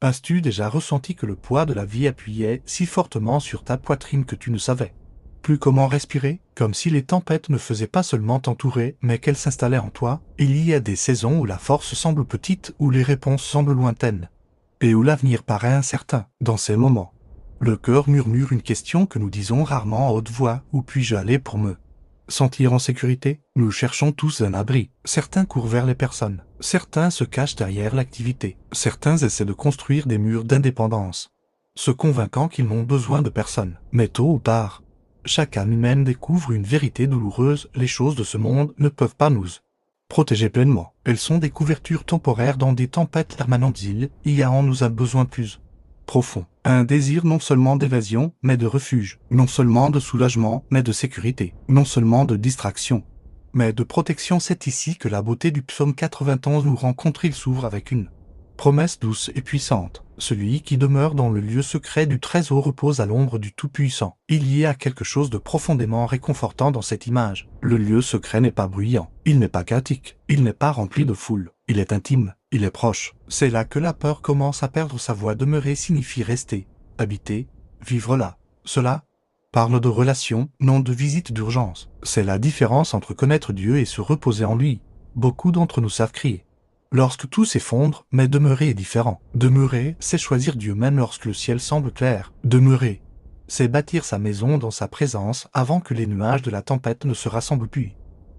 As-tu déjà ressenti que le poids de la vie appuyait si fortement sur ta poitrine que tu ne savais plus comment respirer, comme si les tempêtes ne faisaient pas seulement t'entourer, mais qu'elles s'installaient en toi? Il y a des saisons où la force semble petite, où les réponses semblent lointaines, et où l'avenir paraît incertain. Dans ces moments, le cœur murmure une question que nous disons rarement à haute voix: où puis-je aller pour me sentir en sécurité? Nous cherchons tous un abri. Certains courent vers les personnes. Certains se cachent derrière l'activité. Certains essaient de construire des murs d'indépendance, se convainquant qu'ils n'ont besoin de personne. Mais tôt ou tard, chaque âme humaine découvre une vérité douloureuse: les choses de ce monde ne peuvent pas nous protéger pleinement. Elles sont des couvertures temporaires dans des tempêtes permanentes. Il y a en nous un besoin plus profond, un désir non seulement d'évasion, mais de refuge, non seulement de soulagement, mais de sécurité, non seulement de distraction, mais de protection. C'est ici que la beauté du psaume 91 nous rencontre. Il s'ouvre avec une promesse douce et puissante: celui qui demeure dans le lieu secret du Très-Haut repose à l'ombre du Tout-Puissant. Il y a quelque chose de profondément réconfortant dans cette image. Le lieu secret n'est pas bruyant, il n'est pas chaotique, il n'est pas rempli de foule, il est intime, il est proche. C'est là que la peur commence à perdre sa voix. Demeurer signifie rester, habiter, vivre là. Cela parle de relation, non de visite d'urgence. C'est la différence entre connaître Dieu et se reposer en lui. Beaucoup d'entre nous savent crier lorsque tout s'effondre, mais demeurer est différent. Demeurer, c'est choisir Dieu même lorsque le ciel semble clair. Demeurer, c'est bâtir sa maison dans sa présence avant que les nuages de la tempête ne se rassemblent. Puis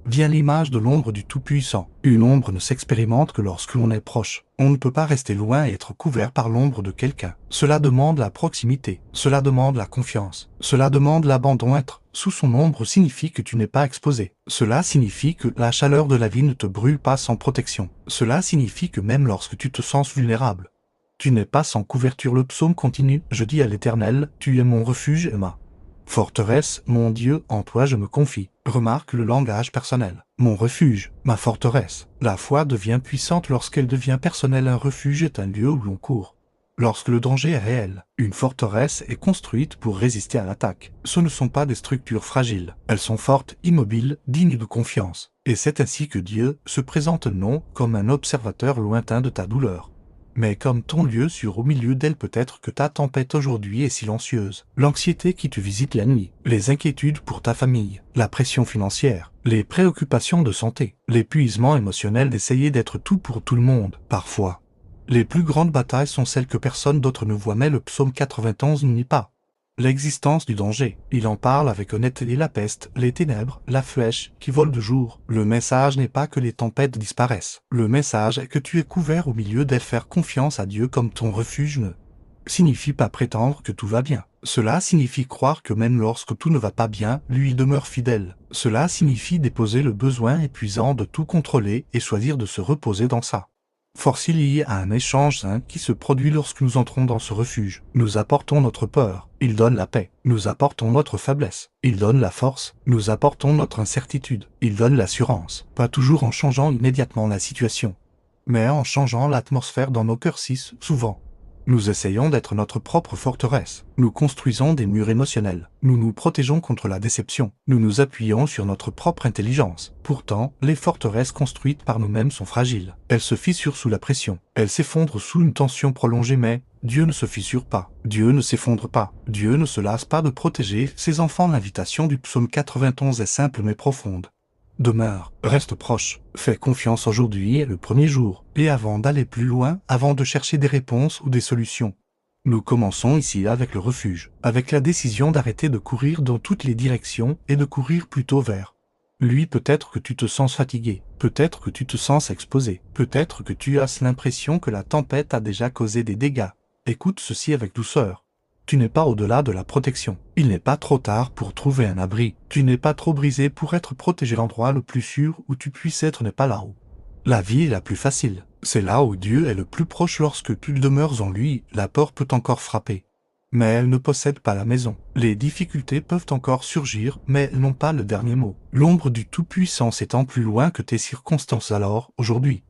vient l'image de l'ombre du Tout-Puissant. Une ombre ne s'expérimente que lorsque l'on est proche. On ne peut pas rester loin et être couvert par l'ombre de quelqu'un. Cela demande la proximité, cela demande la confiance, cela demande l'abandon. Être sous son ombre signifie que tu n'es pas exposé. Cela signifie que la chaleur de la vie ne te brûle pas sans protection. Cela signifie que même lorsque tu te sens vulnérable, tu n'es pas sans couverture. Le psaume continue: je dis à l'Éternel, tu es mon refuge et ma forteresse, mon Dieu, en toi je me confie. Remarque le langage personnel. Mon refuge, ma forteresse. La foi devient puissante lorsqu'elle devient personnelle. Un refuge est un lieu où l'on court lorsque le danger est réel. Une forteresse est construite pour résister à l'attaque. Ce ne sont pas des structures fragiles. Elles sont fortes, immobiles, dignes de confiance. Et c'est ainsi que Dieu se présente non comme un observateur lointain de ta douleur, mais comme ton lieu sûr au milieu d'elle. Peut-être que ta tempête aujourd'hui est silencieuse. L'anxiété qui te visite la nuit, les inquiétudes pour ta famille, la pression financière, les préoccupations de santé, l'épuisement émotionnel d'essayer d'être tout pour tout le monde. Parfois, les plus grandes batailles sont celles que personne d'autre ne voit, mais le psaume 91 ne nie pas l'existence du danger. Il en parle avec honnêteté: la peste, les ténèbres, la flèche qui vole de jour. Le message n'est pas que les tempêtes disparaissent. Le message est que tu es couvert au milieu d'elles. Faire confiance à Dieu comme ton refuge ne signifie pas prétendre que tout va bien. Cela signifie croire que même lorsque tout ne va pas bien, lui demeure fidèle. Cela signifie déposer le besoin épuisant de tout contrôler et choisir de se reposer dans ça. Force. Il y a un échange sain qui se produit lorsque nous entrons dans ce refuge. Nous apportons notre peur, il donne la paix. Nous apportons notre faiblesse, il donne la force. Nous apportons notre incertitude, il donne l'assurance. Pas toujours en changeant immédiatement la situation, mais en changeant l'atmosphère dans nos cœurs. Si souvent nous essayons d'être notre propre forteresse, nous construisons des murs émotionnels, nous nous protégeons contre la déception, nous nous appuyons sur notre propre intelligence. Pourtant, les forteresses construites par nous-mêmes sont fragiles. Elles se fissurent sous la pression, elles s'effondrent sous une tension prolongée. Mais Dieu ne se fissure pas, Dieu ne s'effondre pas, Dieu ne se lasse pas de protéger ses enfants. L'invitation du psaume 91 est simple mais profonde. Demeure, reste proche, fais confiance. Aujourd'hui est le premier jour, et avant d'aller plus loin, avant de chercher des réponses ou des solutions, nous commençons ici avec le refuge, avec la décision d'arrêter de courir dans toutes les directions et de courir plutôt vers lui. Peut-être que tu te sens fatigué, peut-être que tu te sens exposé, peut-être que tu as l'impression que la tempête a déjà causé des dégâts. Écoute ceci avec douceur. Tu n'es pas au-delà de la protection. Il n'est pas trop tard pour trouver un abri. Tu n'es pas trop brisé pour être protégé. L'endroit le plus sûr où tu puisses être n'est pas là où la vie est la plus facile. C'est là où Dieu est le plus proche. Lorsque tu demeures en lui, la peur peut encore frapper, mais elle ne possède pas la maison. Les difficultés peuvent encore surgir, mais elles n'ont pas le dernier mot. L'ombre du Tout-Puissant s'étend plus loin que tes circonstances. Alors, aujourd'hui,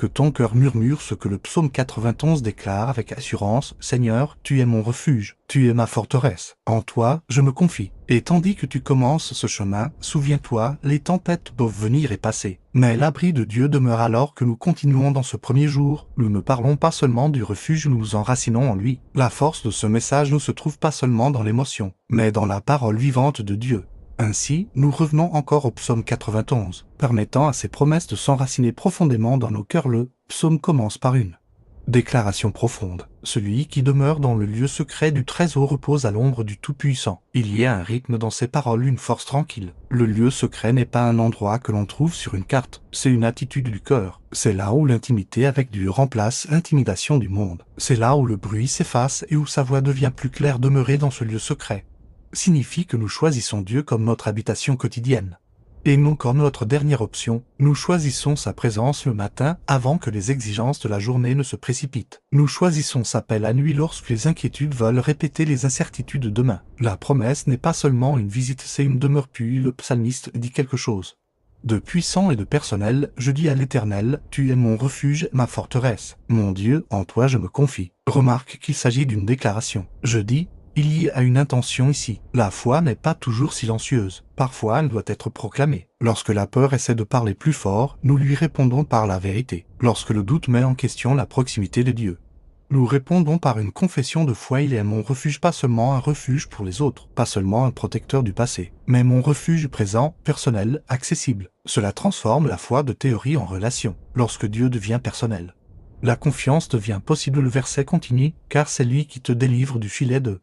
Que ton cœur murmure ce que le psaume 91 déclare avec assurance, Seigneur, tu es mon refuge, tu es ma forteresse, en toi je me confie. Et tandis que tu commences ce chemin, souviens-toi, les tempêtes peuvent venir et passer. Mais l'abri de Dieu demeure alors que nous continuons dans ce premier jour. Nous ne parlons pas seulement du refuge, nous nous enracinons en lui. La force de ce message ne se trouve pas seulement dans l'émotion, mais dans la parole vivante de Dieu. Ainsi, nous revenons encore au psaume 91, permettant à ces promesses de s'enraciner profondément dans nos cœurs. Le psaume commence par une déclaration profonde. Celui qui demeure dans le lieu secret du Très-Haut repose à l'ombre du Tout-Puissant. Il y a un rythme dans ces paroles, une force tranquille. Le lieu secret n'est pas un endroit que l'on trouve sur une carte, c'est une attitude du cœur. C'est là où l'intimité avec Dieu remplace l'intimidation du monde. C'est là où le bruit s'efface et où sa voix devient plus claire. Demeurer dans ce lieu secret signifie que nous choisissons Dieu comme notre habitation quotidienne. Et non comme notre dernière option, nous choisissons sa présence le matin avant que les exigences de la journée ne se précipitent. Nous choisissons sa paix la nuit lorsque les inquiétudes veulent répéter les incertitudes de demain. La promesse n'est pas seulement une visite, c'est une demeure. Puis le psalmiste dit quelque chose de puissant et de personnel. Je dis à l'Éternel, tu es mon refuge, ma forteresse. Mon Dieu, en toi je me confie. Remarque qu'il s'agit d'une déclaration. Je dis, il y a une intention ici. La foi n'est pas toujours silencieuse. Parfois, elle doit être proclamée. Lorsque la peur essaie de parler plus fort, nous lui répondons par la vérité. Lorsque le doute met en question la proximité de Dieu, nous répondons par une confession de foi. Il est mon refuge, pas seulement un refuge pour les autres, pas seulement un protecteur du passé, mais mon refuge présent, personnel, accessible. Cela transforme la foi de théorie en relation. Lorsque Dieu devient personnel, la confiance devient possible. Le verset continue, car c'est lui qui te délivre du filet de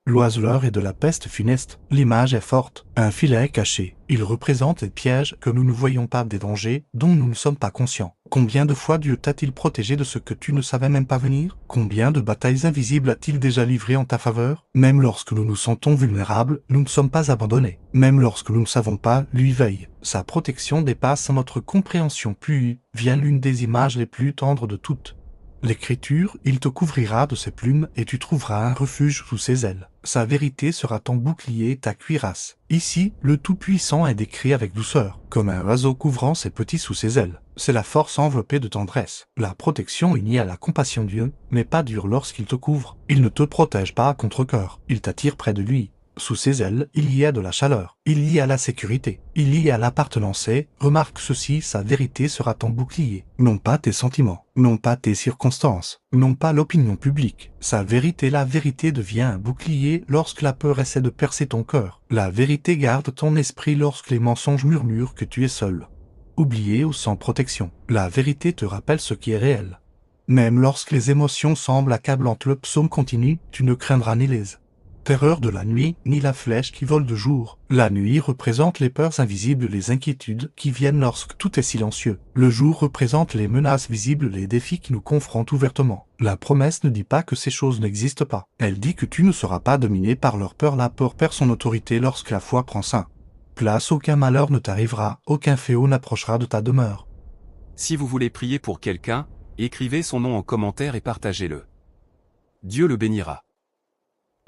l'oiseleur et de la peste funeste. L'image est forte. Un filet caché. Il représente des pièges que nous ne voyons pas, des dangers dont nous ne sommes pas conscients. Combien de fois Dieu t'a-t-il protégé de ce que tu ne savais même pas venir? Combien de batailles invisibles a-t-il déjà livrées en ta faveur? Même lorsque nous nous sentons vulnérables, nous ne sommes pas abandonnés. Même lorsque nous ne savons pas, lui veille. Sa protection dépasse notre compréhension. Puis vient l'une des images les plus tendres de toutes. L'Écriture, il te couvrira de ses plumes et tu trouveras un refuge sous ses ailes. Sa vérité sera ton bouclier et ta cuirasse. Ici, le Tout-Puissant est décrit avec douceur, comme un oiseau couvrant ses petits sous ses ailes. C'est la force enveloppée de tendresse. La protection unie à la compassion de Dieu n'est pas dure lorsqu'il te couvre. Il ne te protège pas à contre-cœur. Il t'attire près de lui. Sous ses ailes, il y a de la chaleur, il y a la sécurité, il y a l'appartenance. Remarque ceci, sa vérité sera ton bouclier. Non pas tes sentiments, non pas tes circonstances, non pas l'opinion publique. Sa vérité, la vérité devient un bouclier lorsque la peur essaie de percer ton cœur. La vérité garde ton esprit lorsque les mensonges murmurent que tu es seul, oublié ou sans protection. La vérité te rappelle ce qui est réel. Même lorsque les émotions semblent accablantes, le psaume continue, tu ne craindras ni les terreur de la nuit, ni la flèche qui vole de jour. La nuit représente les peurs invisibles, les inquiétudes qui viennent lorsque tout est silencieux. Le jour représente les menaces visibles, les défis qui nous confrontent ouvertement. La promesse ne dit pas que ces choses n'existent pas. Elle dit que tu ne seras pas dominé par leur peur. La peur perd son autorité lorsque la foi prend sein place. Aucun malheur ne t'arrivera, aucun fléau n'approchera de ta demeure. Si vous voulez prier pour quelqu'un, écrivez son nom en commentaire et partagez-le. Dieu le bénira.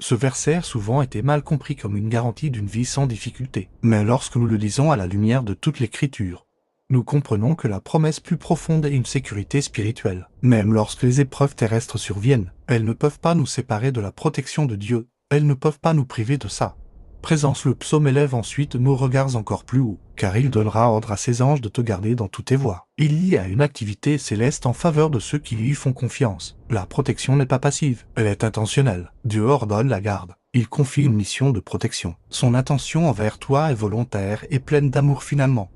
Ce verset a souvent été mal compris comme une garantie d'une vie sans difficulté. Mais lorsque nous le lisons à la lumière de toute l'Écriture, nous comprenons que la promesse plus profonde est une sécurité spirituelle. Même lorsque les épreuves terrestres surviennent, elles ne peuvent pas nous séparer de la protection de Dieu. Elles ne peuvent pas nous priver de sa présence. Le psaume élève ensuite nos regards encore plus haut, car il donnera ordre à ses anges de te garder dans toutes tes voies. Il y a une activité céleste en faveur de ceux qui lui font confiance. La protection n'est pas passive, elle est intentionnelle. Dieu ordonne la garde. Il confie une mission de protection. Son intention envers toi est volontaire et pleine d'amour finalement.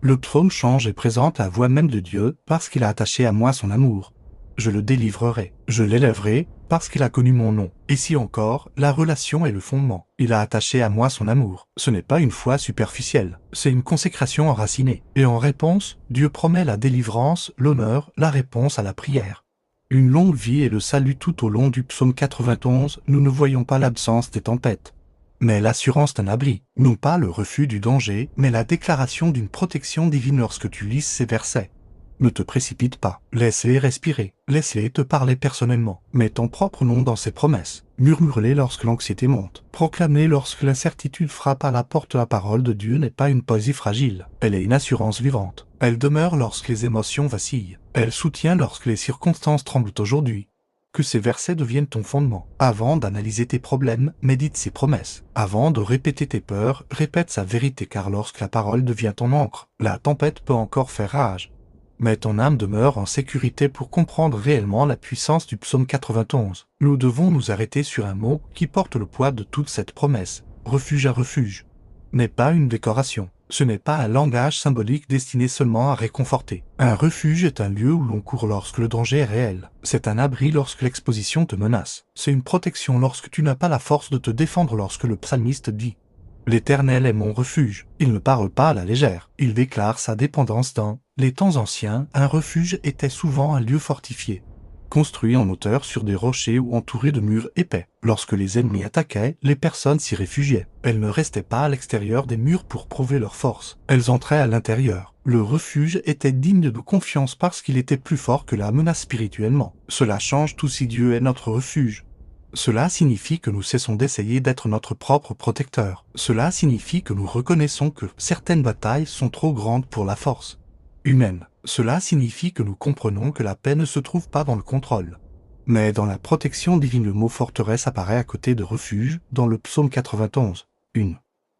Le psaume change et présente la voix même de Dieu parce qu'il a attaché à moi son amour. Je le délivrerai, je l'élèverai, parce qu'il a connu mon nom. Ici encore, la relation est le fondement. Il a attaché à moi son amour. Ce n'est pas une foi superficielle, c'est une consécration enracinée. Et en réponse, Dieu promet la délivrance, l'honneur, la réponse à la prière. Une longue vie et le salut tout au long du psaume 91, nous ne voyons pas l'absence des tempêtes, mais l'assurance d'un abri. Non pas le refus du danger, mais la déclaration d'une protection divine lorsque tu lis ces versets. Ne te précipite pas. Laisse-les respirer. Laisse-les te parler personnellement. Mets ton propre nom dans ces promesses. Murmure-les lorsque l'anxiété monte. Proclame-les lorsque l'incertitude frappe à la porte. La parole de Dieu n'est pas une poésie fragile. Elle est une assurance vivante. Elle demeure lorsque les émotions vacillent. Elle soutient lorsque les circonstances tremblent aujourd'hui. Que ces versets deviennent ton fondement. Avant d'analyser tes problèmes, médite ses promesses. Avant de répéter tes peurs, répète sa vérité, car lorsque la parole devient ton encre, la tempête peut encore faire rage. Mais ton âme demeure en sécurité. Pour comprendre réellement la puissance du psaume 91. Nous devons nous arrêter sur un mot qui porte le poids de toute cette promesse. Refuge à refuge. N'est pas une décoration. Ce n'est pas un langage symbolique destiné seulement à réconforter. Un refuge est un lieu où l'on court lorsque le danger est réel. C'est un abri lorsque l'exposition te menace. C'est une protection lorsque tu n'as pas la force de te défendre. Lorsque le psalmiste dit « L'Éternel est mon refuge », il ne parle pas à la légère. Il déclare sa dépendance dans les temps anciens. Un refuge était souvent un lieu fortifié, construit en hauteur sur des rochers ou entouré de murs épais. Lorsque les ennemis attaquaient, les personnes s'y réfugiaient. Elles ne restaient pas à l'extérieur des murs pour prouver leur force. Elles entraient à l'intérieur. Le refuge était digne de confiance parce qu'il était plus fort que la menace spirituellement. Cela change tout si Dieu est notre refuge. Cela signifie que nous cessons d'essayer d'être notre propre protecteur. Cela signifie que nous reconnaissons que certaines batailles sont trop grandes pour la force humaine. Cela signifie que nous comprenons que la paix ne se trouve pas dans le contrôle, mais dans la protection divine. Le mot forteresse apparaît à côté de refuge dans le psaume 91. Une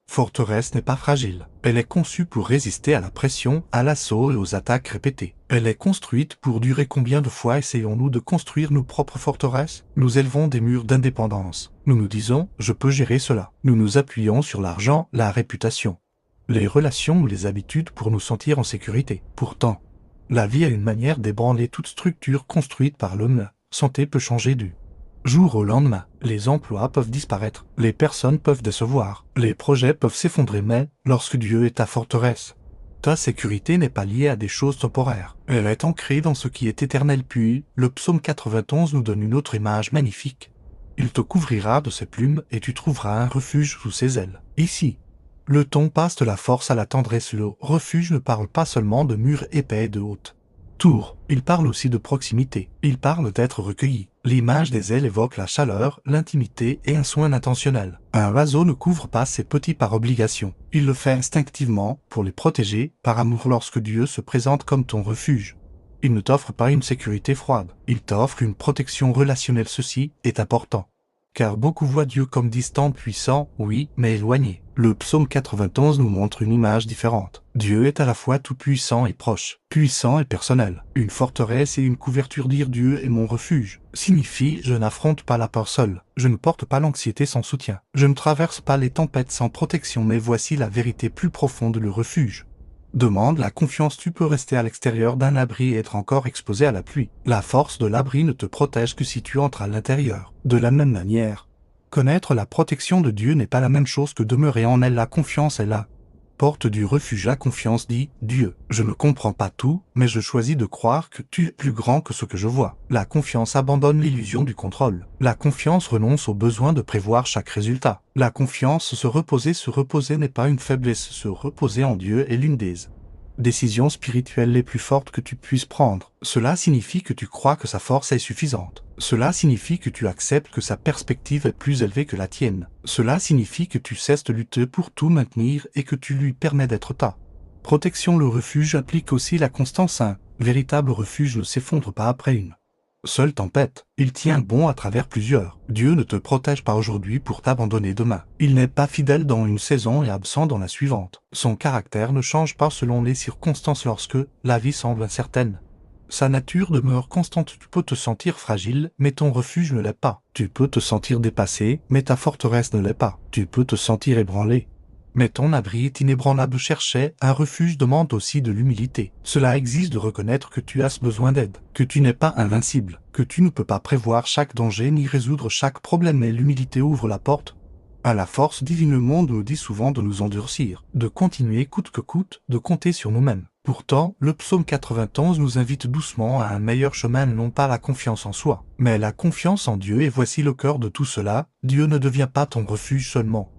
forteresse n'est pas fragile. Elle est conçue pour résister à la pression, à l'assaut et aux attaques répétées. Elle est construite pour durer. Combien de fois essayons-nous de construire nos propres forteresses? Nous élevons des murs d'indépendance. Nous nous disons « je peux gérer cela ». Nous nous appuyons sur l'argent, la réputation, les relations ou les habitudes pour nous sentir en sécurité. Pourtant, la vie a une manière d'ébranler toute structure construite par l'homme. Santé peut changer du jour au lendemain. Les emplois peuvent disparaître. Les personnes peuvent décevoir. Les projets peuvent s'effondrer. Mais, lorsque Dieu est ta forteresse, ta sécurité n'est pas liée à des choses temporaires. Elle est ancrée dans ce qui est éternel. Puis, le psaume 91 nous donne une autre image magnifique. Il te couvrira de ses plumes et tu trouveras un refuge sous ses ailes. Ici, le ton passe de la force à la tendresse. Le refuge ne parle pas seulement de murs épais et de hautes tours. Il parle aussi de proximité. Il parle d'être recueilli. L'image des ailes évoque la chaleur, l'intimité et un soin intentionnel. Un oiseau ne couvre pas ses petits par obligation. Il le fait instinctivement pour les protéger, par amour. Lorsque Dieu se présente comme ton refuge, il ne t'offre pas une sécurité froide. Il t'offre une protection relationnelle. Ceci est important, car beaucoup voient Dieu comme distant, puissant, oui, mais éloigné. Le psaume 91 nous montre une image différente. Dieu est à la fois tout-puissant et proche, puissant et personnel. Une forteresse et une couverture. Dire Dieu est mon refuge signifie je n'affronte pas la peur seul, je ne porte pas l'anxiété sans soutien, je ne traverse pas les tempêtes sans protection. Mais voici la vérité plus profonde. Le refuge demande la confiance. Tu peux rester à l'extérieur d'un abri et être encore exposé à la pluie. La force de l'abri ne te protège que si tu entres à l'intérieur. De la même manière, connaître la protection de Dieu n'est pas la même chose que demeurer en elle. La confiance est la porte du refuge. La confiance dit « Dieu, je ne comprends pas tout, mais je choisis de croire que tu es plus grand que ce que je vois ». La confiance abandonne l'illusion du contrôle. La confiance renonce au besoin de prévoir chaque résultat. La confiance se reposer n'est pas une faiblesse. Se reposer en Dieu est l'une des décisions spirituelles les plus fortes que tu puisses prendre. Cela signifie que tu crois que sa force est suffisante. Cela signifie que tu acceptes que sa perspective est plus élevée que la tienne. Cela signifie que tu cesses de lutter pour tout maintenir et que tu lui permets d'être ta protection. Le refuge implique aussi la constance. Un véritable refuge ne s'effondre pas après une seule tempête. Il tient bon à travers plusieurs. Dieu ne te protège pas aujourd'hui pour t'abandonner demain. Il n'est pas fidèle dans une saison et absent dans la suivante. Son caractère ne change pas selon les circonstances. Lorsque la vie semble incertaine, sa nature demeure constante. Tu peux te sentir fragile, mais ton refuge ne l'est pas. Tu peux te sentir dépassé, mais ta forteresse ne l'est pas. Tu peux te sentir ébranlé, mais ton abri est inébranlable. Chercher un refuge demande aussi de l'humilité. Cela exige de reconnaître que tu as besoin d'aide, que tu n'es pas invincible, que tu ne peux pas prévoir chaque danger ni résoudre chaque problème. Mais l'humilité ouvre la porte à la force divine. Le monde nous dit souvent de nous endurcir, de continuer coûte que coûte, de compter sur nous-mêmes. Pourtant, le psaume 91 nous invite doucement à un meilleur chemin. Non pas la confiance en soi, mais la confiance en Dieu. Et voici le cœur de tout cela. Dieu ne devient pas ton refuge seulement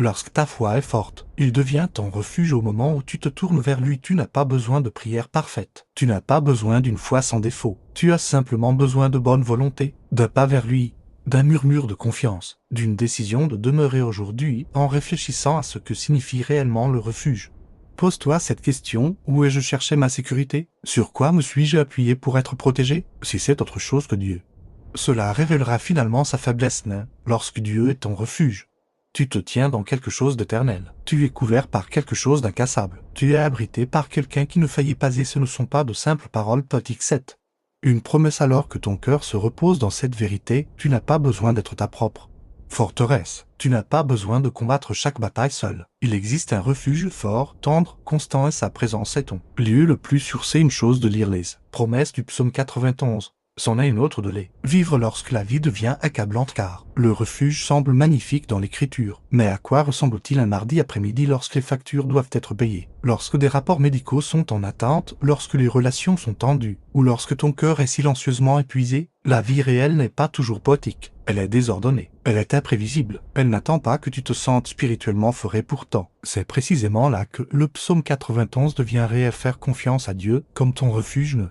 Lorsque ta foi est forte, il devient ton refuge au moment où tu te tournes vers lui. Tu n'as pas besoin de prière parfaite. Tu n'as pas besoin d'une foi sans défaut. Tu as simplement besoin de bonne volonté, d'un pas vers lui, d'un murmure de confiance, d'une décision de demeurer aujourd'hui en réfléchissant à ce que signifie réellement le refuge. Pose-toi cette question, où ai-je cherché ma sécurité? Sur quoi me suis-je appuyé pour être protégé? Si c'est autre chose que Dieu. Cela révélera finalement sa faiblesse, nain, lorsque Dieu est ton refuge. Tu te tiens dans quelque chose d'éternel. Tu es couvert par quelque chose d'incassable. Tu es abrité par quelqu'un qui ne faillit pas et ce ne sont pas de simples paroles poétiques. 7. Une promesse alors que ton cœur se repose dans cette vérité, tu n'as pas besoin d'être ta propre forteresse. Tu n'as pas besoin de combattre chaque bataille seul. Il existe un refuge fort, tendre, constant et sa présence est ton lieu le plus sûr. C'est une chose de lire les promesses du psaume 91. C'en est une autre de les vivre lorsque la vie devient accablante car le refuge semble magnifique dans l'écriture. Mais à quoi ressemble-t-il un mardi après-midi lorsque les factures doivent être payées, lorsque des rapports médicaux sont en attente, lorsque les relations sont tendues, ou lorsque ton cœur est silencieusement épuisé? La vie réelle n'est pas toujours poétique. Elle est désordonnée. Elle est imprévisible. Elle n'attend pas que tu te sentes spirituellement fort et pourtant. C'est précisément là que le psaume 91 devient réel. Faire confiance à Dieu comme ton refuge ne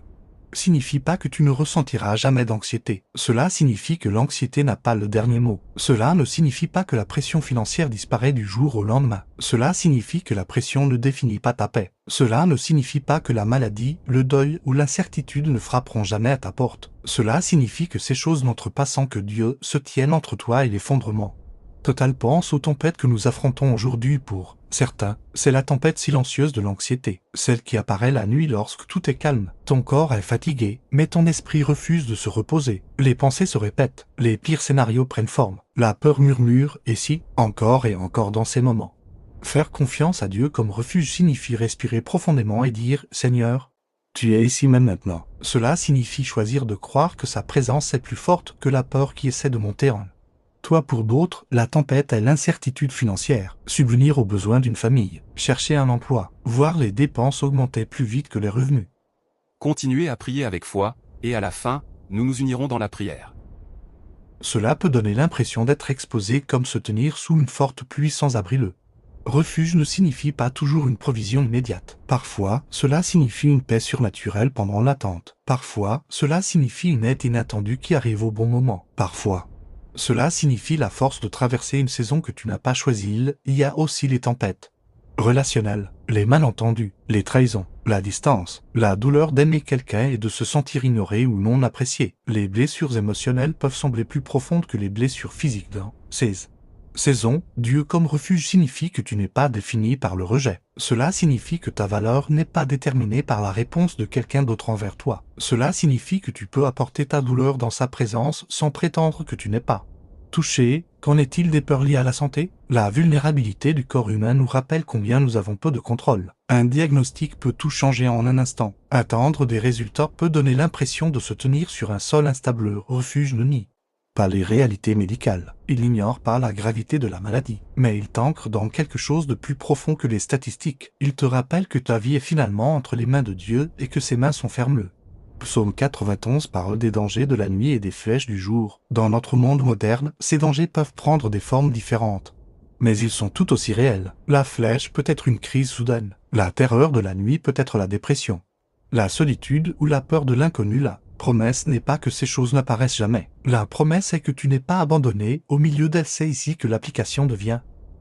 signifie pas que tu ne ressentiras jamais d'anxiété. Cela signifie que l'anxiété n'a pas le dernier mot. Cela ne signifie pas que la pression financière disparaît du jour au lendemain. Cela signifie que la pression ne définit pas ta paix. Cela ne signifie pas que la maladie, le deuil ou l'incertitude ne frapperont jamais à ta porte. Cela signifie que ces choses n'entrent pas sans que Dieu se tienne entre toi et l'effondrement. Total pense aux tempêtes que nous affrontons aujourd'hui. Pour certains, c'est la tempête silencieuse de l'anxiété, celle qui apparaît la nuit lorsque tout est calme. Ton corps est fatigué, mais ton esprit refuse de se reposer. Les pensées se répètent, les pires scénarios prennent forme, la peur murmure, et si, encore et encore dans ces moments. Faire confiance à Dieu comme refuge signifie respirer profondément et dire « Seigneur, tu es ici même maintenant ». Cela signifie choisir de croire que sa présence est plus forte que la peur qui essaie de monter en toi. Pour d'autres, la tempête est l'incertitude financière, subvenir aux besoins d'une famille, chercher un emploi, voir les dépenses augmenter plus vite que les revenus. Continuez à prier avec foi, et à la fin, nous nous unirons dans la prière. Cela peut donner l'impression d'être exposé comme se tenir sous une forte pluie sans abri. Le refuge ne signifie pas toujours une provision immédiate. Parfois, cela signifie une paix surnaturelle pendant l'attente. Parfois, cela signifie une aide inattendue qui arrive au bon moment. Parfois, cela signifie la force de traverser une saison que tu n'as pas choisie. Il y a aussi les tempêtes relationnelles, les malentendus, les trahisons, la distance, la douleur d'aimer quelqu'un et de se sentir ignoré ou non apprécié. Les blessures émotionnelles peuvent sembler plus profondes que les blessures physiques. Dans ces saisons, Dieu comme refuge signifie que tu n'es pas défini par le rejet. Cela signifie que ta valeur n'est pas déterminée par la réponse de quelqu'un d'autre envers toi. Cela signifie que tu peux apporter ta douleur dans sa présence sans prétendre que tu n'es pas touché. Qu'en est-il des peurs liées à la santé? La vulnérabilité du corps humain nous rappelle combien nous avons peu de contrôle. Un diagnostic peut tout changer en un instant. Attendre des résultats peut donner l'impression de se tenir sur un sol instable. Le refuge ne nie pas les réalités médicales. Il n'ignore pas la gravité de la maladie, mais il t'ancre dans quelque chose de plus profond que les statistiques. Il te rappelle que ta vie est finalement entre les mains de Dieu et que ses mains sont fermes. Psaume 91 parle des dangers de la nuit et des flèches du jour. Dans notre monde moderne, ces dangers peuvent prendre des formes différentes, mais ils sont tout aussi réels. La flèche peut être une crise soudaine. La terreur de la nuit peut être la dépression, la solitude ou la peur de l'inconnu. La promesse n'est pas que ces choses n'apparaissent jamais. La promesse est que tu n'es pas abandonné au milieu d'elles. C'est ici que l'application devient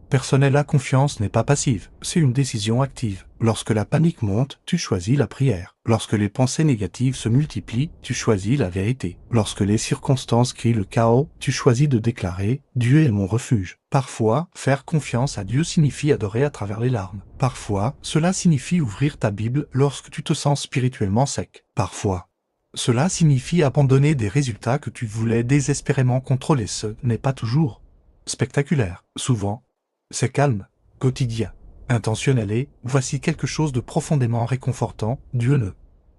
personnelle. La confiance n'est pas passive, c'est une décision active. Lorsque la panique monte, tu choisis la prière. Lorsque les pensées négatives se multiplient, tu choisis la vérité. Lorsque les circonstances crient le chaos, tu choisis de déclarer « Dieu est mon refuge ». Parfois, faire confiance à Dieu signifie adorer à travers les larmes. Parfois, cela signifie ouvrir ta Bible lorsque tu te sens spirituellement sec. Parfois, cela signifie abandonner des résultats que tu voulais désespérément contrôler. Ce n'est pas toujours spectaculaire. Souvent, c'est calme, quotidien, intentionnel et voici quelque chose de profondément réconfortant. Dieu ne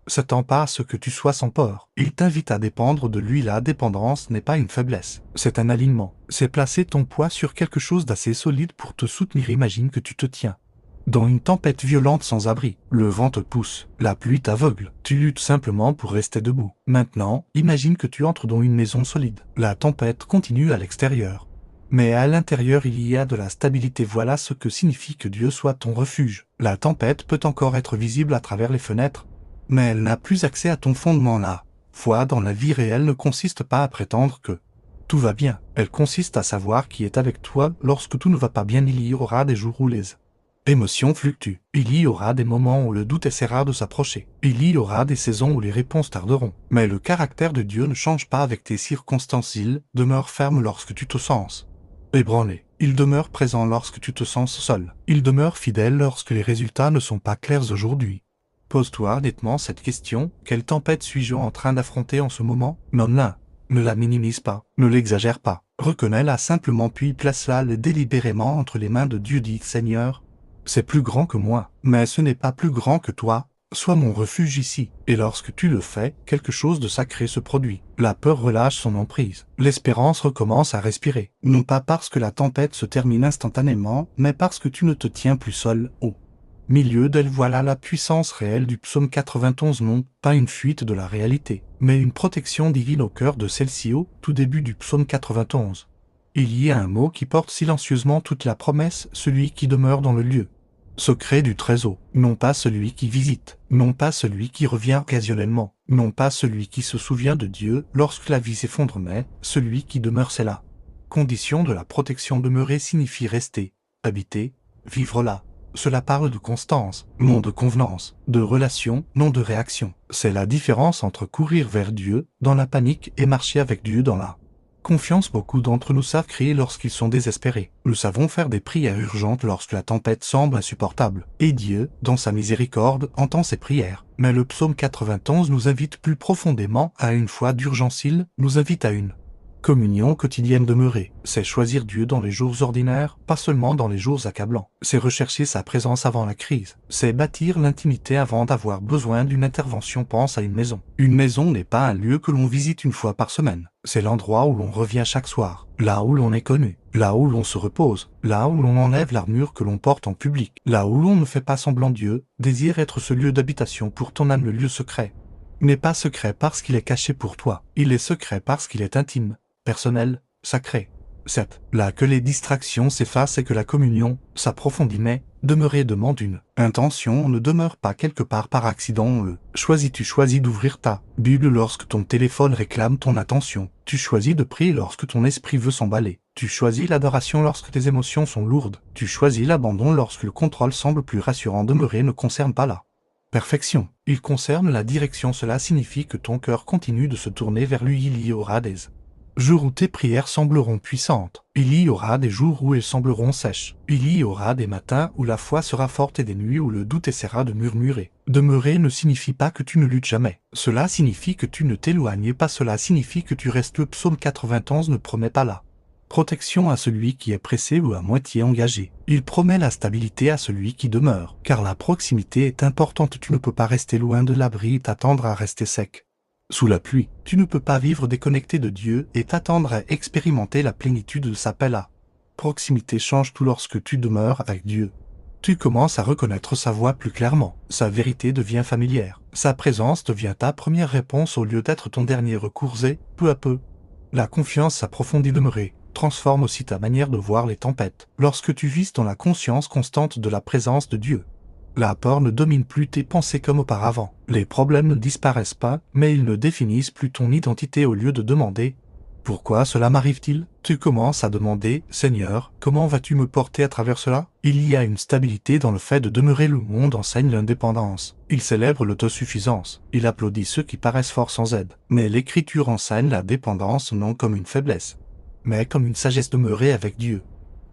s'attend pas à ce que tu sois sans peur. Il t'invite à dépendre de lui. La dépendance n'est pas une faiblesse, c'est un alignement. C'est placer ton poids sur quelque chose d'assez solide pour te soutenir. Imagine que tu te tiens dans une tempête violente sans abri. Le vent te pousse, la pluie t'aveugle. Tu luttes simplement pour rester debout. Maintenant, imagine que tu entres dans une maison solide. La tempête continue à l'extérieur, Mais à l'intérieur il y a de la stabilité, voilà ce que signifie que Dieu soit ton refuge. La tempête peut encore être visible à travers les fenêtres, mais elle n'a plus accès à ton fondement. La foi dans la vie réelle ne consiste pas à prétendre que tout va bien, elle consiste à savoir qui est avec toi lorsque tout ne va pas bien. Il y aura des jours où les émotions fluctuent, il y aura des moments où le doute essaiera de s'approcher, il y aura des saisons où les réponses tarderont, mais le caractère de Dieu ne change pas avec tes circonstances. Il demeure ferme lorsque tu te sens ébranlé, il demeure présent lorsque tu te sens seul, il demeure fidèle lorsque les résultats ne sont pas clairs aujourd'hui. Pose-toi honnêtement cette question, quelle tempête suis-je en train d'affronter en ce moment? Ne la minimise pas, ne l'exagère pas, reconnais-la simplement puis place-la délibérément entre les mains de Dieu. Dis Seigneur, c'est plus grand que moi, mais ce n'est pas plus grand que toi, sois mon refuge ici. Et lorsque tu le fais, quelque chose de sacré se produit. La peur relâche son emprise, l'espérance recommence à respirer, non pas parce que la tempête se termine instantanément, mais parce que tu ne te tiens plus seul au milieu d'elle. Voilà la puissance réelle du psaume 91, non pas une fuite de la réalité, mais une protection divine au cœur de celle-ci. Au tout début du psaume 91, il y a un mot qui porte silencieusement toute la promesse, celui qui demeure dans le lieu secret du trésor, non pas celui qui visite, non pas celui qui revient occasionnellement, non pas celui qui se souvient de Dieu lorsque la vie s'effondre, mais celui qui demeure. C'est la condition de la protection. Demeurer signifie rester, habiter, vivre là. Cela parle de constance, non de convenance, de relation, non de réaction. C'est la différence entre courir vers Dieu dans la panique et marcher avec Dieu dans la confiance. Beaucoup d'entre nous savent crier lorsqu'ils sont désespérés. Nous savons faire des prières urgentes lorsque la tempête semble insupportable. Et Dieu, dans sa miséricorde, entend ces prières. Mais le psaume 91 nous invite plus profondément à une foi d'urgence. Il nous invite à une communion quotidienne. Demeurer, c'est choisir Dieu dans les jours ordinaires, pas seulement dans les jours accablants. C'est rechercher sa présence avant la crise. C'est bâtir l'intimité avant d'avoir besoin d'une intervention. Pense à une maison. Une maison n'est pas un lieu que l'on visite une fois par semaine. C'est l'endroit où l'on revient chaque soir, là où l'on est connu, là où l'on se repose, là où l'on enlève l'armure que l'on porte en public, là où l'on ne fait pas semblant. Dieu désire être ce lieu d'habitation pour ton âme. Le lieu secret n'est pas secret parce qu'il est caché pour toi, il est secret parce qu'il est intime, personnel, sacré. 7. Là que les distractions s'effacent et que la communion s'approfondit. Mais demeurer demande une intention. On ne demeure pas quelque part par accident. Tu choisis d'ouvrir ta Bible lorsque ton téléphone réclame ton attention. Tu choisis de prier lorsque ton esprit veut s'emballer. Tu choisis l'adoration lorsque tes émotions sont lourdes. Tu choisis l'abandon lorsque le contrôle semble plus rassurant. Demeurer ne concerne pas la perfection, il concerne la direction. Cela signifie que ton cœur continue de se tourner vers lui. Il y aura des jours où tes prières sembleront puissantes, il y aura des jours où elles sembleront sèches, il y aura des matins où la foi sera forte et des nuits où le doute essaiera de murmurer. Demeurer ne signifie pas que tu ne luttes jamais, cela signifie que tu ne t'éloignes pas, cela signifie que tu restes. Le psaume 91 ne promet pas la protection à celui qui est pressé ou à moitié engagé. Il promet la stabilité à celui qui demeure, car la proximité est importante. Tu ne peux pas rester loin de l'abri et t'attendre à rester sec sous la pluie. Tu ne peux pas vivre déconnecté de Dieu et t'attendre à expérimenter la plénitude de sa paix. La proximité change tout lorsque tu demeures avec Dieu. Tu commences à reconnaître sa voix plus clairement, sa vérité devient familière, sa présence devient ta première réponse au lieu d'être ton dernier recours et, peu à peu, la confiance s'approfondit. Demeurer transforme aussi ta manière de voir les tempêtes. Lorsque tu vis dans la conscience constante de la présence de Dieu, la peur ne domine plus tes pensées comme auparavant. Les problèmes ne disparaissent pas, mais ils ne définissent plus ton identité. Au lieu de demander « Pourquoi cela m'arrive-t-il ?» tu commences à demander « Seigneur, comment vas-tu me porter à travers cela ?» Il y a une stabilité dans le fait de demeurer. Le monde enseigne l'indépendance. Il célèbre l'autosuffisance. Il applaudit ceux qui paraissent forts sans aide. Mais l'Écriture enseigne la dépendance non comme une faiblesse, mais comme une sagesse. Demeurer avec Dieu,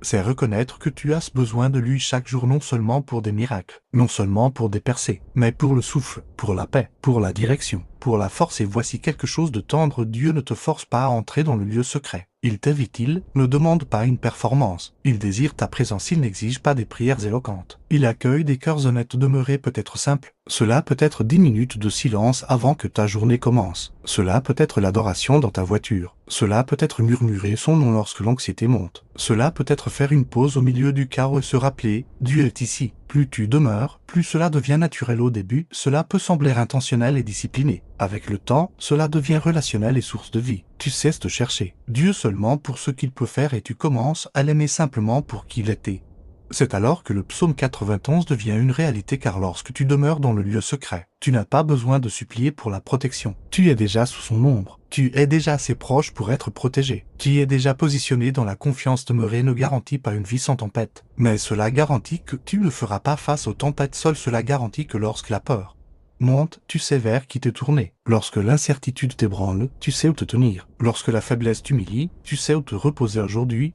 c'est reconnaître que tu as besoin de lui chaque jour, non seulement pour des miracles, non seulement pour des percées, mais pour le souffle, pour la paix, pour la direction, pour la force. Et voici quelque chose de tendre. Dieu ne te force pas à entrer dans le lieu secret. Il t'invite, il ne demande pas une performance. Il désire ta présence, il n'exige pas des prières éloquentes. Il accueille des cœurs honnêtes. Demeurer peut être simple, Cela peut être 10 minutes de silence avant que ta journée commence. Cela peut être l'adoration dans ta voiture. Cela peut être murmurer son nom lorsque l'anxiété monte. Cela peut être faire une pause au milieu du chaos et se rappeler « Dieu est ici ». Plus tu demeures, plus cela devient naturel au début, cela peut sembler intentionnel et discipliné. Avec le temps, cela devient relationnel et source de vie. Tu cesses de chercher Dieu seulement pour ce qu'il peut faire et tu commences à l'aimer simplement pour qui il était. C'est alors que le psaume 91 devient une réalité car lorsque tu demeures dans le lieu secret, tu n'as pas besoin de supplier pour la protection. Tu es déjà sous son ombre. Tu es déjà assez proche pour être protégé. Tu es déjà positionné dans la confiance demeurée ne garantit pas une vie sans tempête. Mais cela garantit que tu ne feras pas face aux tempêtes seules. Cela garantit que lorsque la peur monte, tu sais vers qui te tourner. Lorsque l'incertitude t'ébranle, tu sais où te tenir. Lorsque la faiblesse t'humilie, tu sais où te reposer aujourd'hui.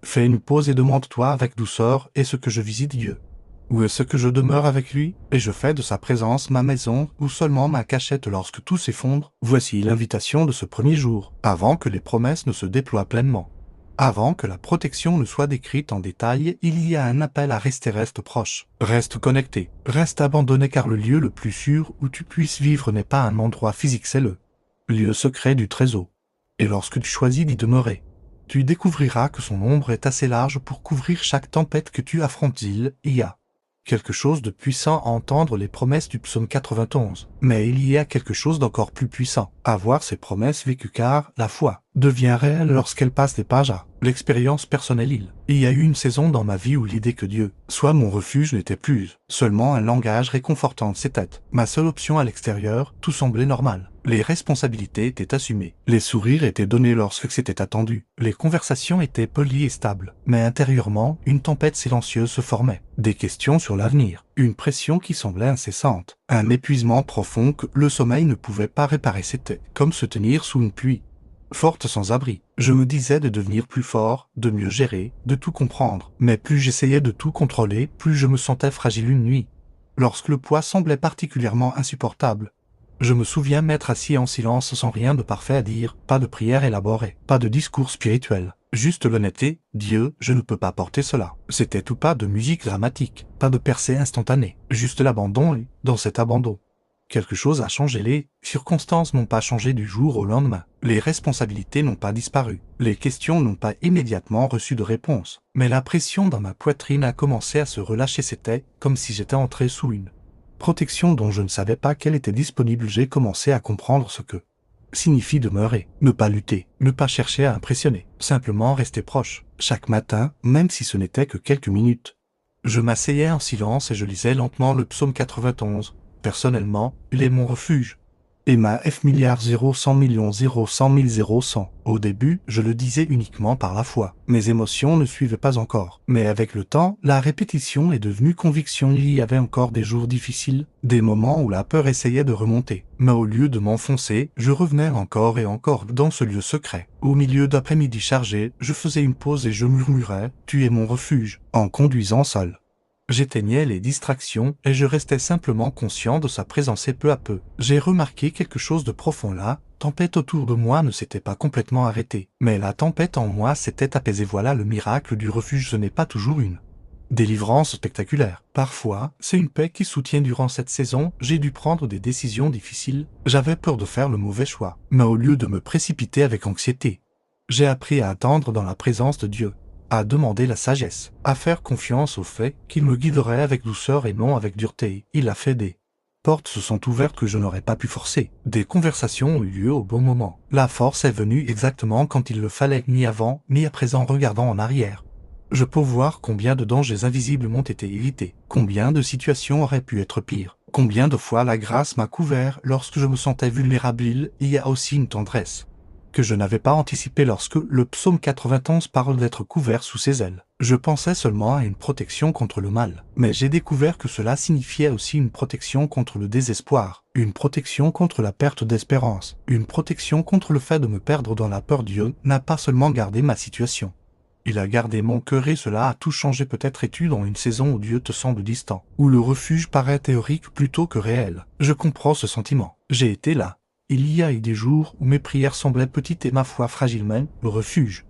Fais une pause et demande-toi avec douceur, est-ce que je visite Dieu? Ou est-ce que je demeure avec lui, et je fais de sa présence ma maison, ou seulement ma cachette lorsque tout s'effondre? Voici l'invitation de ce premier jour, avant que les promesses ne se déploient pleinement. Avant que la protection ne soit décrite en détail, il y a un appel à reste proche. Reste connecté, reste abandonné car le lieu le plus sûr où tu puisses vivre n'est pas un endroit physique, c'est le lieu secret du trésor. Et lorsque tu choisis d'y demeurer, tu découvriras que son ombre est assez large pour couvrir chaque tempête que tu affrontes. Il y a quelque chose de puissant à entendre les promesses du psaume 91. Mais il y a quelque chose d'encore plus puissant à voir ces promesses vécues car la foi devient réelle lorsqu'elle passe des pages à l'expérience personnelle. Il y a eu une saison dans ma vie où l'idée que Dieu soit mon refuge n'était plus seulement un langage réconfortant. C'était ma seule option à l'extérieur, tout semblait normal. Les responsabilités étaient assumées. Les sourires étaient donnés lorsque c'était attendu. Les conversations étaient polies et stables. Mais intérieurement, une tempête silencieuse se formait. Des questions sur l'avenir. Une pression qui semblait incessante. Un épuisement profond que le sommeil ne pouvait pas réparer. C'était comme se tenir sous une pluie forte sans abri. Je me disais de devenir plus fort, de mieux gérer, de tout comprendre. Mais plus j'essayais de tout contrôler, plus je me sentais fragile une nuit. Lorsque le poids semblait particulièrement insupportable, je me souviens m'être assis en silence sans rien de parfait à dire, pas de prière élaborée, pas de discours spirituel. Juste l'honnêteté, Dieu, je ne peux pas porter cela. C'était tout pas de musique dramatique, pas de percée instantanée, juste l'abandon et, dans cet abandon, quelque chose a changé. Les circonstances n'ont pas changé du jour au lendemain. Les responsabilités n'ont pas disparu. Les questions n'ont pas immédiatement reçu de réponse. Mais la pression dans ma poitrine a commencé à se relâcher. C'était comme si j'étais entré sous une protection dont je ne savais pas qu'elle était disponible. J'ai commencé à comprendre ce que signifie demeurer, ne pas lutter, ne pas chercher à impressionner, simplement rester proche. Chaque matin, même si ce n'était que quelques minutes, je m'asseyais en silence et je lisais lentement le psaume 91. Personnellement, il est mon refuge. Et ma F milliard 0 100 millions 0 100 000 0 100. Au début, je le disais uniquement par la foi. Mes émotions ne suivaient pas encore. Mais avec le temps, la répétition est devenue conviction. Il y avait encore des jours difficiles, des moments où la peur essayait de remonter. Mais au lieu de m'enfoncer, je revenais encore et encore dans ce lieu secret. Au milieu d'après-midi chargé, je faisais une pause et je murmurais « Tu es mon refuge » en conduisant seul. J'éteignais les distractions et je restais simplement conscient de sa présence et peu à peu, j'ai remarqué quelque chose de profond là. Tempête autour de moi ne s'était pas complètement arrêtée, mais la tempête en moi s'était apaisée. Voilà le miracle du refuge. Ce n'est pas toujours une délivrance spectaculaire. Parfois, c'est une paix qui soutient. Durant cette saison, j'ai dû prendre des décisions difficiles. J'avais peur de faire le mauvais choix, mais au lieu de me précipiter avec anxiété, j'ai appris à attendre dans la présence de Dieu, à demander la sagesse, à faire confiance au fait qu'il me guiderait avec douceur et non avec dureté. Il a fait des portes se sont ouvertes que je n'aurais pas pu forcer. Des conversations ont eu lieu au bon moment. La force est venue exactement quand il le fallait, ni avant, ni à présent. Regardant en arrière, je peux voir combien de dangers invisibles m'ont été évités, combien de situations auraient pu être pires, combien de fois la grâce m'a couvert lorsque je me sentais vulnérable. Il y a aussi une tendresse que je n'avais pas anticipé lorsque le psaume 91 parle d'être couvert sous ses ailes. Je pensais seulement à une protection contre le mal, mais j'ai découvert que cela signifiait aussi une protection contre le désespoir, une protection contre la perte d'espérance, une protection contre le fait de me perdre dans la peur. Dieu n'a pas seulement gardé ma situation, il a gardé mon cœur et cela a tout changé. Peut-être es-tu dans une saison où Dieu te semble distant, où le refuge paraît théorique plutôt que réel. Je comprends ce sentiment. J'ai été là. Il y a eu des jours où mes prières semblaient petites et ma foi fragile, mais le refuge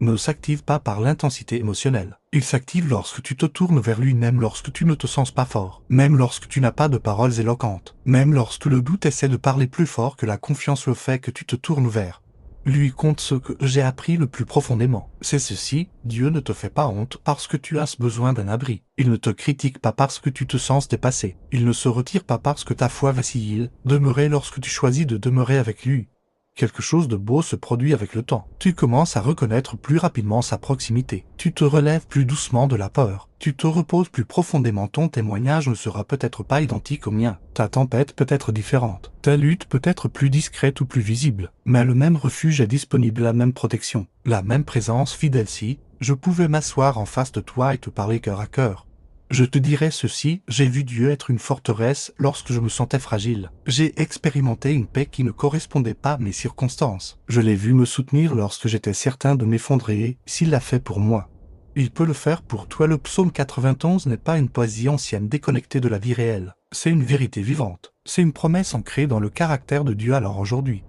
ne s'active pas par l'intensité émotionnelle. Il s'active lorsque tu te tournes vers lui, même lorsque tu ne te sens pas fort, même lorsque tu n'as pas de paroles éloquentes, même lorsque le doute essaie de parler plus fort que la confiance le fait que tu te tournes vers lui. Compte ce que j'ai appris le plus profondément. C'est ceci: Dieu ne te fait pas honte parce que tu as besoin d'un abri. Il ne te critique pas parce que tu te sens dépassé. Il ne se retire pas parce que ta foi vacille. Demeurer lorsque tu choisis de demeurer avec lui. Quelque chose de beau se produit avec le temps. Tu commences à reconnaître plus rapidement sa proximité. Tu te relèves plus doucement de la peur. Tu te reposes plus profondément. Ton témoignage ne sera peut-être pas identique au mien. Ta tempête peut être différente. Ta lutte peut être plus discrète ou plus visible. Mais le même refuge est disponible, la même protection, la même présence fidèle. Si je pouvais m'asseoir en face de toi et te parler cœur à cœur, je te dirais ceci: j'ai vu Dieu être une forteresse lorsque je me sentais fragile. J'ai expérimenté une paix qui ne correspondait pas à mes circonstances. Je l'ai vu me soutenir lorsque j'étais certain de m'effondrer. S'il l'a fait pour moi, il peut le faire pour toi. Le psaume 91 n'est pas une poésie ancienne déconnectée de la vie réelle. C'est une vérité vivante. C'est une promesse ancrée dans le caractère de Dieu. Alors aujourd'hui,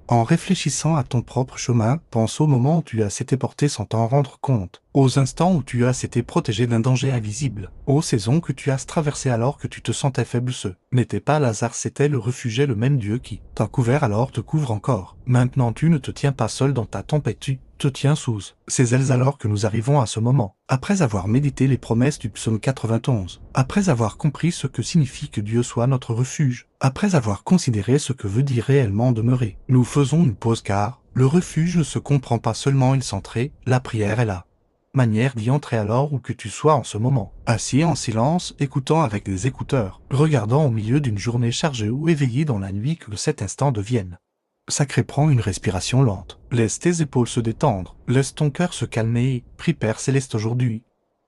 en réfléchissant à ton propre chemin, pense au moment où tu as été porté sans t'en rendre compte, aux instants où tu as été protégé d'un danger invisible, aux saisons que tu as traversées alors que tu te sentais faible. Ce n'était pas le hasard, c'était le refuge, le même Dieu qui t'a couvert alors te couvre encore. Maintenant tu ne te tiens pas seul dans ta tempête, tu te tiens sous ses ailes. Alors que nous arrivons à ce moment, après avoir médité les promesses du psaume 91, après avoir compris ce que signifie que Dieu soit notre refuge, après avoir considéré ce que veut dire réellement demeurer, nous faisons une pause, car le refuge ne se comprend pas seulement, il s'entrait. La prière est la manière d'y entrer. Alors où que tu sois en ce moment, assis en silence, écoutant avec des écouteurs, regardant au milieu d'une journée chargée ou éveillé dans la nuit, que cet instant devienne sacré. Prends une respiration lente. Laisse tes épaules se détendre. Laisse ton cœur se calmer. Prie. Père Céleste, aujourd'hui,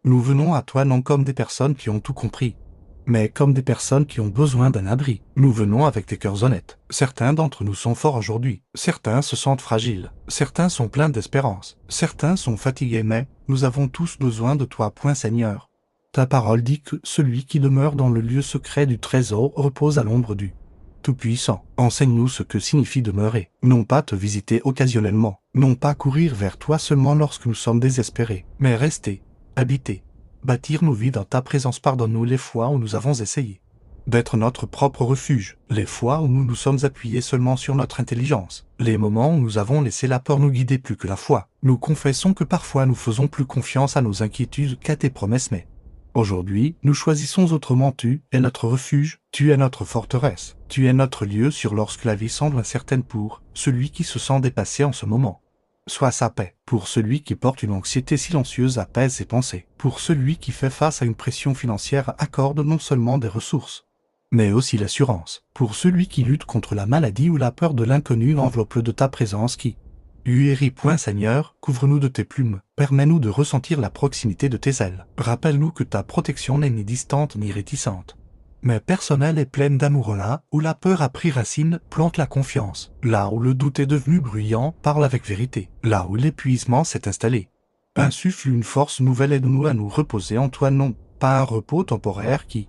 nous venons à toi non comme des personnes qui ont tout compris, mais comme des personnes qui ont besoin d'un abri. Nous venons avec des cœurs honnêtes. Certains d'entre nous sont forts aujourd'hui. Certains se sentent fragiles. Certains sont pleins d'espérance. Certains sont fatigués, mais nous avons tous besoin de toi. Seigneur, ta parole dit que celui qui demeure dans le lieu secret du trésor repose à l'ombre du Tout-Puissant. Enseigne-nous ce que signifie demeurer. Non pas te visiter occasionnellement. Non pas courir vers toi seulement lorsque nous sommes désespérés. Mais rester, habiter, bâtir nos vies dans ta présence. Pardonne-nous les fois où nous avons essayé d'être notre propre refuge. Les fois où nous nous sommes appuyés seulement sur notre intelligence. Les moments où nous avons laissé la peur nous guider plus que la foi. Nous confessons que parfois nous faisons plus confiance à nos inquiétudes qu'à tes promesses, mais aujourd'hui, nous choisissons autrement. Tu es notre refuge, tu es notre forteresse, tu es notre lieu sûr lorsque la vie semble incertaine. Pour celui qui se sent dépassé en ce moment, sois sa paix. Pour celui qui porte une anxiété silencieuse, apaise ses pensées. Pour celui qui fait face à une pression financière, accorde non seulement des ressources, mais aussi l'assurance. Pour celui qui lutte contre la maladie ou la peur de l'inconnu, enveloppe de ta présence qui URI. Seigneur, couvre-nous de tes plumes, permets-nous de ressentir la proximité de tes ailes. Rappelle-nous que ta protection n'est ni distante ni réticente, mais personnelle et pleine d'amour. Là où la peur a pris racine, plante la confiance. Là où le doute est devenu bruyant, parle avec vérité. Là où l'épuisement s'est installé, insuffle une force nouvelle. Aide-nous à nous reposer en toi, non pas un repos temporaire qui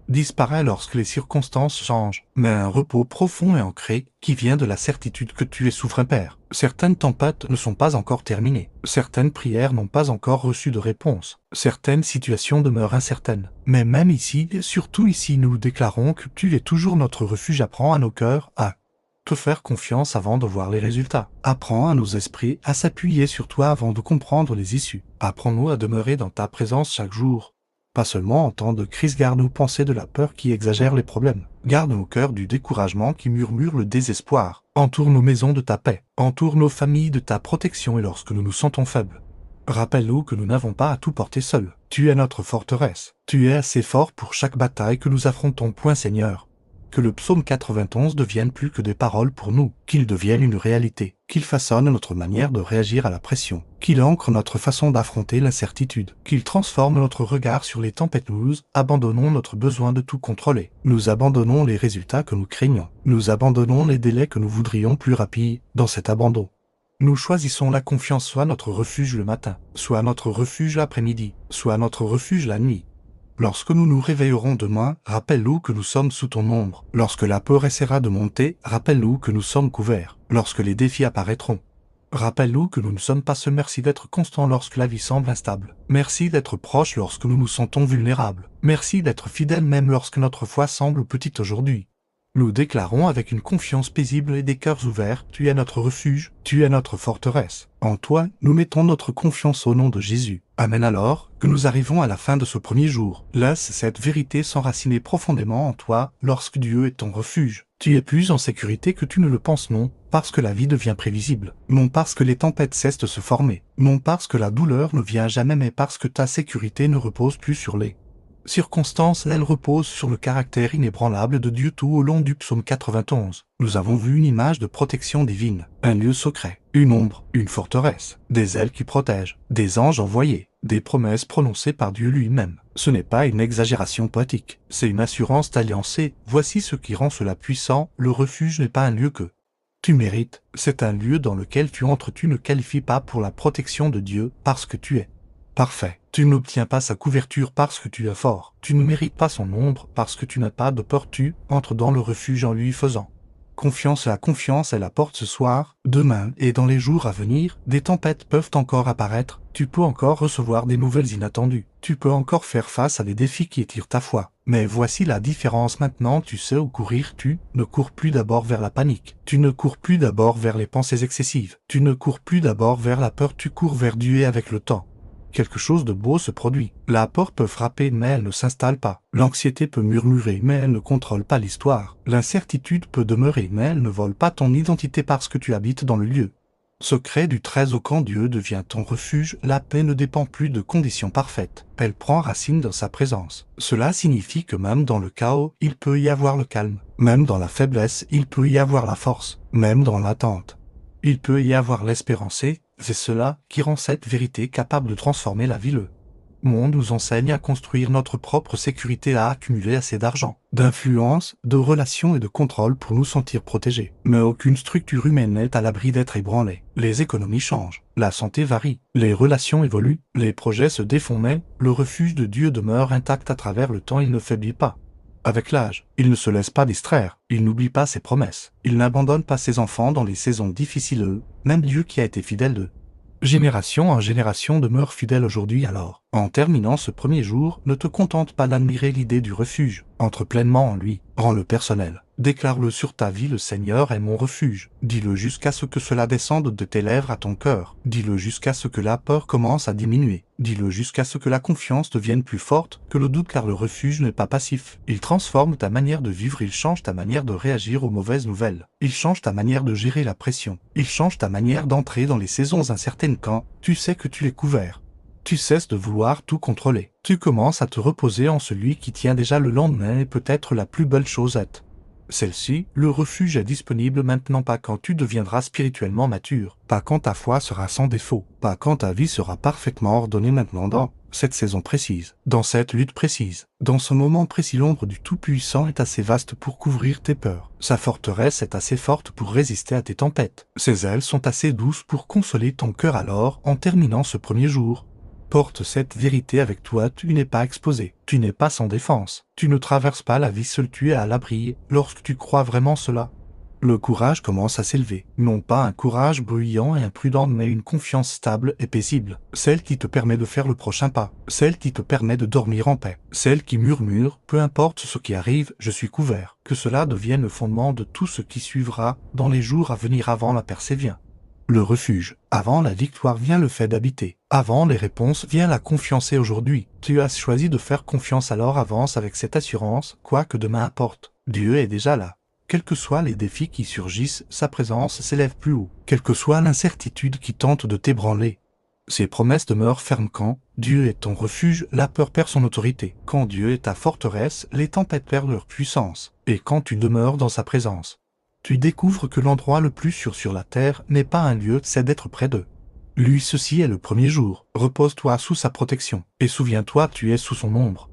disparaît lorsque les circonstances changent, mais un repos profond et ancré, qui vient de la certitude que tu es souverain. Père, certaines tempêtes ne sont pas encore terminées, certaines prières n'ont pas encore reçu de réponse, certaines situations demeurent incertaines, mais même ici, et surtout ici, nous déclarons que tu es toujours notre refuge. Apprends à nos cœurs à te faire confiance avant de voir les résultats. Apprends à nos esprits à s'appuyer sur toi avant de comprendre les issues. Apprends-nous à demeurer dans ta présence chaque jour, pas seulement en temps de crise. Garde nos pensées de la peur qui exagère les problèmes. Garde nos cœurs du découragement qui murmure le désespoir. Entoure nos maisons de ta paix. Entoure nos familles de ta protection. Et lorsque nous nous sentons faibles, rappelle-nous que nous n'avons pas à tout porter seuls. Tu es notre forteresse. Tu es assez fort pour chaque bataille que nous affrontons. Seigneur, que le psaume 91 devienne plus que des paroles pour nous, qu'il devienne une réalité, qu'il façonne notre manière de réagir à la pression, qu'il ancre notre façon d'affronter l'incertitude, qu'il transforme notre regard sur les tempêtes. Nous abandonnons notre besoin de tout contrôler. Nous abandonnons les résultats que nous craignons. Nous abandonnons les délais que nous voudrions plus rapides. Dans cet abandon, nous choisissons la confiance. Soit notre refuge le matin, soit notre refuge l'après-midi, soit notre refuge la nuit. Lorsque nous nous réveillerons demain, rappelle-nous que nous sommes sous ton ombre. Lorsque la peur essaiera de monter, rappelle-nous que nous sommes couverts. Lorsque les défis apparaîtront, Rappelle-nous que nous ne sommes pas seuls. Merci d'être constant lorsque la vie semble instable. Merci d'être proche lorsque nous nous sentons vulnérables. Merci d'être fidèle même lorsque notre foi semble petite aujourd'hui. Nous déclarons avec une confiance paisible et des cœurs ouverts, tu es notre refuge, tu es notre forteresse. En toi, nous mettons notre confiance au nom de Jésus. Amen. Alors que nous arrivons à la fin de ce premier jour, laisse cette vérité s'enraciner profondément en toi lorsque Dieu est ton refuge. Tu es plus en sécurité que tu ne le penses, non parce que la vie devient prévisible, non parce que les tempêtes cessent de se former, non parce que la douleur ne vient jamais, mais parce que ta sécurité ne repose plus sur les circonstances, elle repose sur le caractère inébranlable de Dieu. Tout au long du psaume 91, nous avons vu une image de protection divine, un lieu secret, une ombre, une forteresse, des ailes qui protègent, des anges envoyés, des promesses prononcées par Dieu lui-même. Ce n'est pas une exagération poétique, c'est une assurance d'alliance. Voici ce qui rend cela puissant, le refuge n'est pas un lieu que tu mérites, c'est un lieu dans lequel tu entres. Tu ne qualifies pas pour la protection de Dieu parce que tu es parfait. Tu n'obtiens pas sa couverture parce que tu es fort. Tu ne mérites pas son ombre parce que tu n'as pas de peur. Tu entres dans le refuge en lui faisant confiance. La confiance est la porte. Ce soir, demain et dans les jours à venir, des tempêtes peuvent encore apparaître. Tu peux encore recevoir des nouvelles inattendues. Tu peux encore faire face à des défis qui étirent ta foi. Mais voici la différence maintenant. Tu sais où courir. Tu ne cours plus d'abord vers la panique. Tu ne cours plus d'abord vers les pensées excessives. Tu ne cours plus d'abord vers la peur. Tu cours vers Dieu. Et avec le temps, quelque chose de beau se produit. La peur peut frapper mais elle ne s'installe pas. L'anxiété peut murmurer mais elle ne contrôle pas l'histoire. L'incertitude peut demeurer mais elle ne vole pas ton identité parce que tu habites dans le lieu secret du Très-Haut. Quand Dieu devient ton refuge, la paix ne dépend plus de conditions parfaites. Elle prend racine dans sa présence. Cela signifie que même dans le chaos, il peut y avoir le calme. Même dans la faiblesse, il peut y avoir la force. Même dans l'attente, il peut y avoir l'espérance. C'est cela qui rend cette vérité capable de transformer la vie. Le monde nous enseigne à construire notre propre sécurité, à accumuler assez d'argent, d'influence, de relations et de contrôle pour nous sentir protégés. Mais aucune structure humaine n'est à l'abri d'être ébranlée. Les économies changent, la santé varie, les relations évoluent, les projets se défont, mais le refuge de Dieu demeure intact à travers le temps. Il ne faiblit pas avec l'âge, il ne se laisse pas distraire, il n'oublie pas ses promesses, il n'abandonne pas ses enfants dans les saisons difficiles. Même Dieu qui a été fidèle de génération en génération demeure fidèle aujourd'hui. Alors, en terminant ce premier jour, ne te contente pas d'admirer l'idée du refuge, entre pleinement en lui, rends-le personnel. Déclare-le sur ta vie. Le Seigneur est mon refuge. Dis-le jusqu'à ce que cela descende de tes lèvres à ton cœur. Dis-le jusqu'à ce que la peur commence à diminuer. Dis-le jusqu'à ce que la confiance devienne plus forte que le doute, car le refuge n'est pas passif. Il transforme ta manière de vivre, il change ta manière de réagir aux mauvaises nouvelles. Il change ta manière de gérer la pression. Il change ta manière d'entrer dans les saisons incertaines. Quand tu sais que tu es couvert, tu cesses de vouloir tout contrôler. Tu commences à te reposer en celui qui tient déjà. Le lendemain est peut-être la plus belle chose. Celle-ci, le refuge est disponible maintenant, pas quand tu deviendras spirituellement mature, pas quand ta foi sera sans défaut, pas quand ta vie sera parfaitement ordonnée. Maintenant, dans cette saison précise, dans cette lutte précise, dans ce moment précis, l'ombre du Tout-Puissant est assez vaste pour couvrir tes peurs. Sa forteresse est assez forte pour résister à tes tempêtes. Ses ailes sont assez douces pour consoler ton cœur. Alors, en terminant ce premier jour, porte cette vérité avec toi. Tu n'es pas exposé, tu n'es pas sans défense, tu ne traverses pas la vie seul, tu es à l'abri. Lorsque tu crois vraiment cela, le courage commence à s'élever. Non pas un courage bruyant et imprudent, mais une confiance stable et paisible. Celle qui te permet de faire le prochain pas, celle qui te permet de dormir en paix, celle qui murmure, peu importe ce qui arrive, je suis couvert. Que cela devienne le fondement de tout ce qui suivra dans les jours à venir. Avant la percée vient le refuge. Avant la victoire vient le fait d'habiter. Avant les réponses vient la confiance. Et aujourd'hui, tu as choisi de faire confiance. Alors avance avec cette assurance, quoi que demain apporte. Dieu est déjà là. Quels que soient les défis qui surgissent, sa présence s'élève plus haut. Quelle que soit l'incertitude qui tente de t'ébranler, ses promesses demeurent fermes. Quand Dieu est ton refuge, la peur perd son autorité. Quand Dieu est ta forteresse, les tempêtes perdent leur puissance. Et quand tu demeures dans sa présence, tu découvres que l'endroit le plus sûr sur la terre n'est pas un lieu, c'est d'être près d'eux. Lui, ceci est le premier jour. Repose-toi sous sa protection. Et souviens-toi, tu es sous son ombre.